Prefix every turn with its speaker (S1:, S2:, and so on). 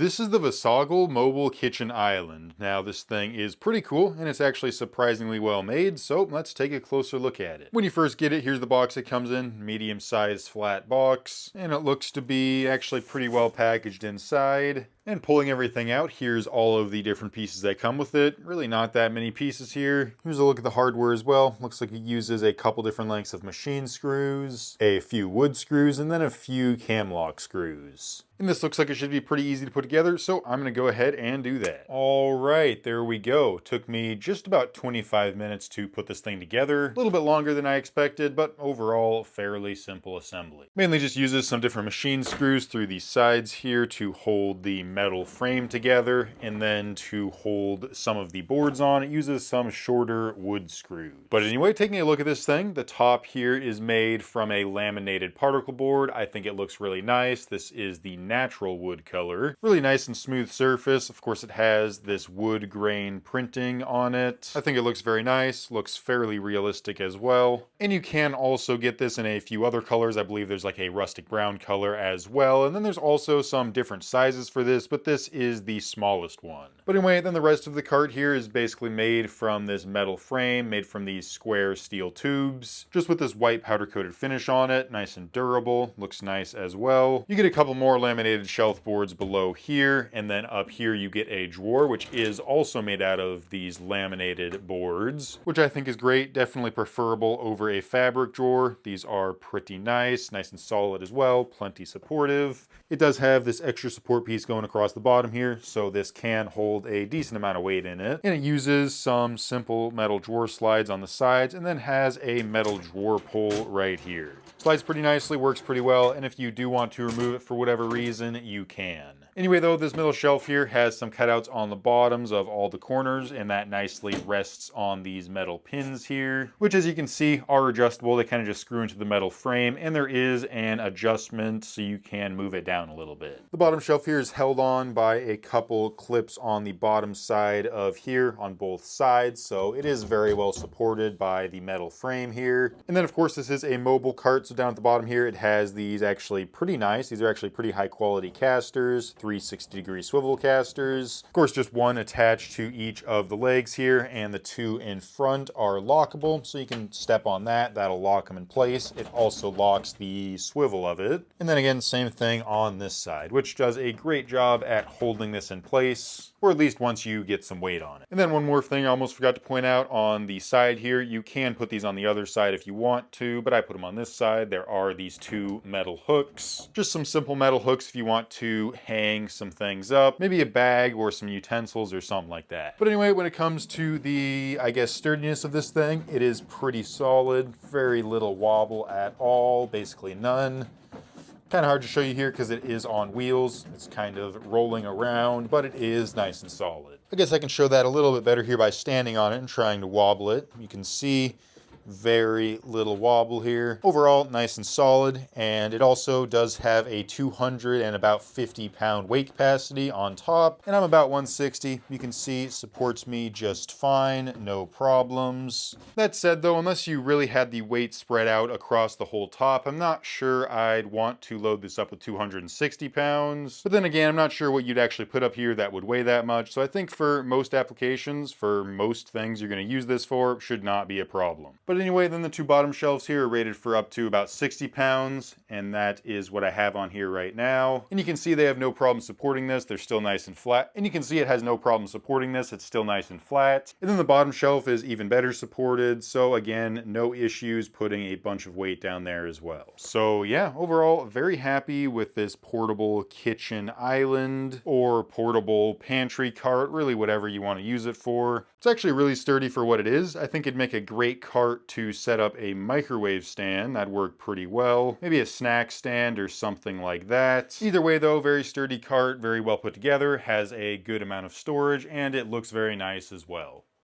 S1: This is the VASAGLE Mobile Kitchen Island. Now this thing is pretty cool and it's actually surprisingly well made, so let's take a closer look at it. When you first get it, here's the box it comes in, medium-sized flat box, and it looks to be actually pretty well packaged inside. And pulling everything out, here's all of the different pieces that come with it. Really not that many pieces here. Here's a look at the hardware as well. Looks like it uses a couple different lengths of machine screws, a few wood screws, and then a few cam lock screws. And this looks like it should be pretty easy to put together, so I'm gonna go ahead and do that. All right, there we go. Took me just about 25 minutes to put this thing together. A little bit longer than I expected, but overall, fairly simple assembly. Mainly just uses some different machine screws through these sides here to hold the metal frame together, and then to hold some of the boards on, it uses some shorter wood screws. But anyway, taking a look at this thing, the top here is made from a laminated particle board. I think it looks really nice. This is the natural wood color. Really nice and smooth surface. Of course, it has this wood grain printing on it. I think it looks very nice, looks fairly realistic as well. And you can also get this in a few other colors. I believe there's like a rustic brown color as well. And then there's also some different sizes for this, but this is the smallest one. But anyway, then the rest of the cart here is basically made from this metal frame, made from these square steel tubes, just with this white powder coated finish on it. Nice and durable, looks nice as well. You get a couple more laminated shelf boards below here, and then up here you get a drawer, which is also made out of these laminated boards, which I think is great. Definitely preferable over a fabric drawer. These are pretty nice and solid as well, plenty supportive. It does have this extra support piece going across the bottom here, so this can hold a decent amount of weight in it. And it uses some simple metal drawer slides on the sides, and then has a metal drawer pull right here. Slides pretty nicely, works pretty well, and if you do want to remove it for whatever reason, you can. Anyway though, this middle shelf here has some cutouts on the bottoms of all the corners, and that nicely rests on these metal pins here, which as you can see are adjustable. They kind of just screw into the metal frame, and there is an adjustment so you can move it down a little bit. The bottom shelf here is held on by a couple clips on the bottom side of here on both sides, so it is very well supported by the metal frame here. And then of course this is a mobile cart, so down at the bottom here it has these actually pretty nice, these are actually pretty high quality casters, 360-degree swivel casters. Of course, just one attached to each of the legs here, and the two in front are lockable, so you can step on that. That'll lock them in place. It also locks the swivel of it. And then again, same thing on this side, which does a great job at holding this in place, or at least once you get some weight on it. And then one more thing I almost forgot to point out on the side here, you can put these on the other side if you want to, but I put them on this side. There are these two metal hooks, just some simple metal hooks if you want to hang some things up, maybe a bag or some utensils or something like that. But anyway, when it comes to the, I guess, sturdiness of this thing, it is pretty solid, very little wobble at all, basically none. Kind of hard to show you here because it is on wheels. It's kind of rolling around, but it is nice and solid. I guess I can show that a little bit better here by standing on it and trying to wobble it. You can see very little wobble here. Overall, nice and solid, and it also does have a 250-pound weight capacity on top, and I'm about 160. You can see it supports me just fine, no problems. That said though, unless you really had the weight spread out across the whole top, I'm not sure I'd want to load this up with 260 pounds. But then again, I'm not sure what you'd actually put up here that would weigh that much, so I think for most applications, for most things you're going to use this for, should not be a problem. But anyway, then the two bottom shelves here are rated for up to about 60 pounds, and that is what I have on here right now. And you can see they have no problem supporting this. They're still nice and flat. And you can see it has no problem supporting this. It's still nice and flat. And then the bottom shelf is even better supported. So again, no issues putting a bunch of weight down there as well. So yeah, overall, very happy with this portable kitchen island or portable pantry cart, really whatever you want to use it for. It's actually really sturdy for what it is. I think it'd make a great cart to set up a microwave stand. That'd work pretty well. Maybe a snack stand or something like that. Either way though, very sturdy cart, very well put together, has a good amount of storage, and it looks very nice as well.